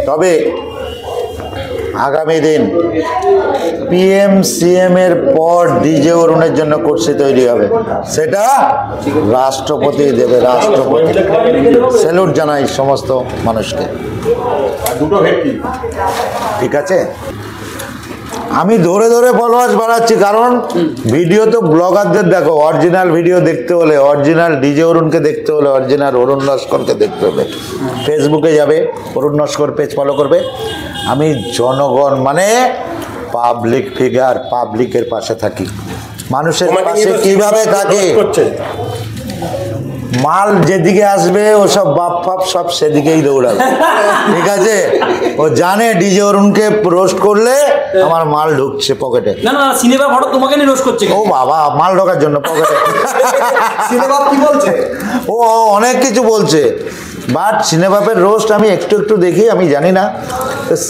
তবে আগামী দিন পিএম সিএম এর পর ডিজে অরুণের জন্য কোর্সি তৈরি হবে, সেটা রাষ্ট্রপতি দেবে। রাষ্ট্রপতি স্যালুট জানাই সমস্ত মানুষকে। ঠিক আছে, আমি ধরে ধরে ফলোয়ার্স বাড়াচ্ছি, কারণ ভিডিও তো ব্লগারদের দেখো, অরিজিনাল ভিডিও দেখতে হলে, অরিজিনাল ডিজে অরুণকে দেখতে হলে, অরিজিনাল অরুণ নস্করকে দেখতে হলে ফেসবুকে যাবে, অরুণ নস্কর পেজ ফলো করবে। আমি জনগণ মানে পাবলিক ফিগার, পাবলিকের পাশে থাকি। মানুষের পাশে কিভাবে থাকে, মাল যেদিকে আসবে ও সব বাপ ফাপ সব সেদিকেই দৌড়াবে। ঠিক আছে, ও জানে ডিজে অরুণকে রোস্ট করলে আমার মাল ঢুকছে পকেটে। না না, সিনেমা ফটো তোমাকে নিয়ে রোস্ট করছে। ও বাবা, মাল ঢোকার জন্য পকেটে। সিনেমা কি বলছে? ও অনেক কিছু বলছে, বাট সিনেবাপের রোস্ট আমি একটু একটু দেখি, আমি জানি না।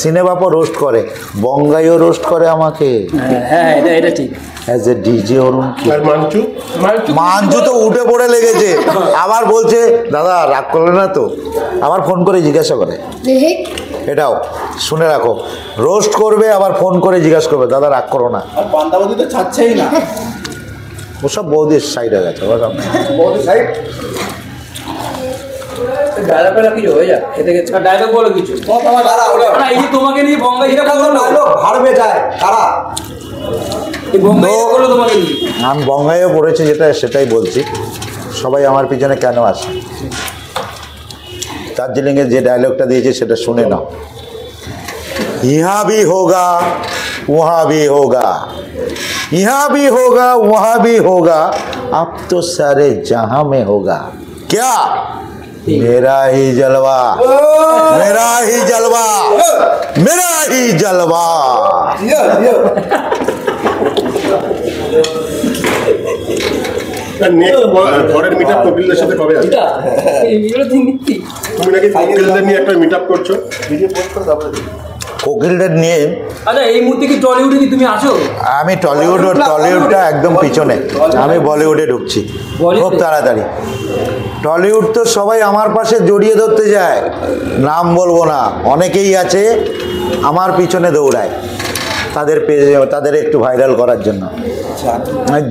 সিনেবাপও রোস্ট করে, বঙ্গাইও রোস্ট করে আমাকে। হ্যাঁ, এটা ঠিক। অ্যাজ এ ডিজে অরুণ। মাঞ্চু তো উঠে পড়ে লেগেছে, আবার বলছে দাদা রাগ করলে না তো, আবার ফোন করে জিজ্ঞাসা করে। এটাও শুনে রাখো, রোস্ট করবে আবার ফোন করে জিজ্ঞাসা করবে দাদা রাগ করো না। পান্তাবাদি তো ছাড়ছেই না, ওসব বৌদির সাইড হয়ে গেছে। বৌদি সাইড তোমাকে নিয়ে বঙ্গাই ভাড়বে যায় কারা? আমি বঙ্গাইও পড়েছি, যেটা সেটাই বলছি। সবাই আমার পিছনে কেন আসে, দার্জিলিংয়ের যে ডায়লগটা দিয়েছে সেটা শুনে নাও। ইহা ভি হোগা वहाँ भी होगा, यहाँ भी होगा वहाँ भी होगा, अब तो सारे जहां में होगा। क्या मेरा ही जलवा, मेरा ही जलवा, मेरा ही जलवा। ঘরের মিটআপ কপিলদের সাথে কবে আছে? তুমি নাকি কপিলদের নিয়ে একটা মিটআপ করছো? কোকিলদের নিয়ে। আচ্ছা, এই মুহূর্তে কি টলিউডে কি তুমি আছো? আমি টলিউডটা একদম পিছনে, আমি বলিউডে ঢুকছি খুব তাড়াতাড়ি। টলিউড তো সবাই আমার পাশে জড়িয়ে ধরতে যায়, নাম বলবো না, অনেকেই আছে আমার পিছনে দৌড়ায় তাদের পেজে, তাদের একটু ভাইরাল করার জন্য।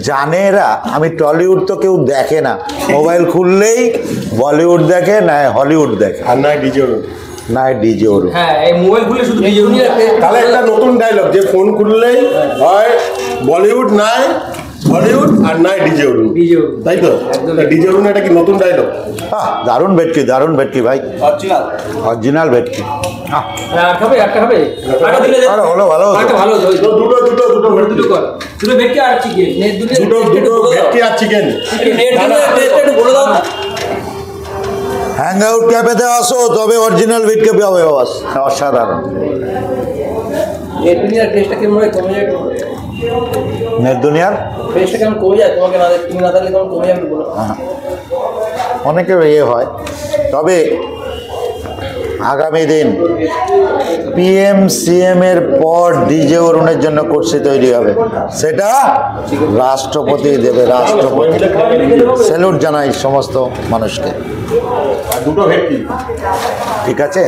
জানে এরা আমি টলিউড তো কেউ দেখে না, মোবাইল খুললেই বলিউড দেখে, না হলিউড দেখে, আর না ডিজে অরুণ, না ডিজে অরুণ। হ্যাঁ, এই মোবাইল খুললে শুধু ডিজে অরুণ। তাহলে একটা নতুন ডায়লগ, যে ফোন খুললেই হয় বলিউড নাই হলিউড আর নাই ডিজে অরুণ, তাই তো? ডিজে অরুণ এটা কি নতুন ডায়লগ? দারুণ ভেটকি, দারুণ ভেটকি ভাই, অরিজিনাল ভেটকি। হলো ভালো, হ্যাং আউট ক্যাফেতে আসো, তবে অরিজিনাল ভেটকি পাবে, অসাধারণ। নেট দুনিয়ার অনেকে ইয়ে হয়। তবে আগামী দিন পিএম সিএম এর পর ডিজে অরুণের জন্য কোর্সি তৈরি হবে, সেটা রাষ্ট্রপতি দেবে। রাষ্ট্রপতি স্যালুট জানাই সমস্ত মানুষকে। দুটো ভেটকি। ঠিক আছে।